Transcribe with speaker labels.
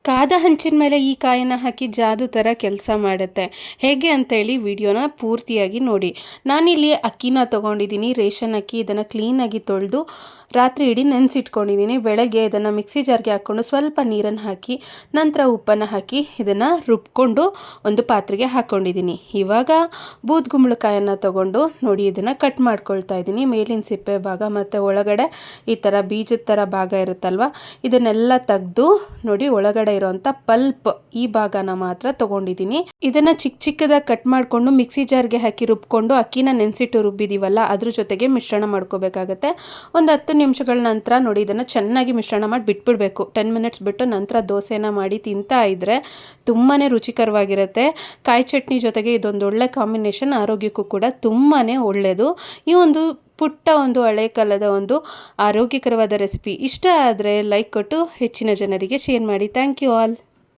Speaker 1: ಕಾದ ಹಂಚಿನ ಮೇಲೆ ಈ ಕಾಯನ್ನು ಹಾಕಿ ಜಾದು ಥರ ಕೆಲಸ ಮಾಡುತ್ತೆ. ಹೇಗೆ ಅಂತೇಳಿ ವಿಡಿಯೋನ ಪೂರ್ತಿಯಾಗಿ ನೋಡಿ. ನಾನಿಲ್ಲಿ ಅಕ್ಕಿನ ತೊಗೊಂಡಿದ್ದೀನಿ, ರೇಷನ್ ಅಕ್ಕಿ. ಇದನ್ನು ಕ್ಲೀನಾಗಿ ತೊಳೆದು ರಾತ್ರಿ ಇಡೀ ನೆನೆಸಿಟ್ಕೊಂಡಿದ್ದೀನಿ. ಬೆಳಗ್ಗೆ ಇದನ್ನು ಮಿಕ್ಸಿ ಜಾರ್ಗೆ ಹಾಕ್ಕೊಂಡು ಸ್ವಲ್ಪ ನೀರನ್ನು ಹಾಕಿ ನಂತರ ಉಪ್ಪನ್ನು ಹಾಕಿ ಇದನ್ನು ರುಬ್ಕೊಂಡು ಒಂದು ಪಾತ್ರೆಗೆ ಹಾಕ್ಕೊಂಡಿದ್ದೀನಿ. ಇವಾಗ ಬೂದ್ಗುಂಬಳಕಾಯನ್ನು ತೊಗೊಂಡು ನೋಡಿ ಇದನ್ನು ಕಟ್ ಮಾಡ್ಕೊಳ್ತಾ ಇದ್ದೀನಿ. ಮೇಲಿನ ಸಿಪ್ಪೆ ಭಾಗ ಮತ್ತು ಒಳಗಡೆ ಈ ಥರ ಬೀಜದ ಥರ ಭಾಗ ಇರುತ್ತಲ್ವ, ಇದನ್ನೆಲ್ಲ ತೆಗೆದು ನೋಡಿ ಒಳಗಡೆ ಇರೋಂಥ ಪಲ್ಪ್ ಈ ಭಾಗನ ಮಾತ್ರ ತೊಗೊಂಡಿದ್ದೀನಿ. ಇದನ್ನು ಚಿಕ್ಕ ಚಿಕ್ಕದಾಗಿ ಕಟ್ ಮಾಡಿಕೊಂಡು ಮಿಕ್ಸಿ ಜಾರ್ಗೆ ಹಾಕಿ ರುಬ್ಕೊಂಡು ಅಕ್ಕಿನ ನೆನೆಸಿಟ್ಟು ರುಬ್ಬಿದ್ದೀವಲ್ಲ ಅದ್ರ ಜೊತೆಗೆ ಮಿಶ್ರಣ ಮಾಡ್ಕೋಬೇಕಾಗತ್ತೆ. ಒಂದು 10 ನಿಮಿಷಗಳ ನಂತರ ನೋಡಿ ಇದನ್ನು ಚೆನ್ನಾಗಿ ಮಿಶ್ರಣ ಮಾಡಿ ಬಿಟ್ಬಿಡಬೇಕು. 10 ಮಿನಿಟ್ಸ್ ಬಿಟ್ಟು ನಂತರ ದೋಸೆನ ಮಾಡಿ ತಿಂತಾ ಇದ್ದರೆ ತುಂಬಾ ರುಚಿಕರವಾಗಿರುತ್ತೆ. ಕಾಯಿ ಚಟ್ನಿ ಜೊತೆಗೆ ಇದೊಂದು ಒಳ್ಳೆ ಕಾಂಬಿನೇಷನ್, ಆರೋಗ್ಯಕ್ಕೂ ಕೂಡ ತುಂಬಾ ಒಳ್ಳೆಯದು. ಈ ಒಂದು ಪುಟ್ಟ ಒಂದು ಹಳೆ ಕಾಲದ ಒಂದು ಆರೋಗ್ಯಕರವಾದ ರೆಸಿಪಿ ಇಷ್ಟ ಆದರೆ ಲೈಕ್ ಕೊಟ್ಟು ಹೆಚ್ಚಿನ ಜನರಿಗೆ ಶೇರ್ ಮಾಡಿ. Thank you all.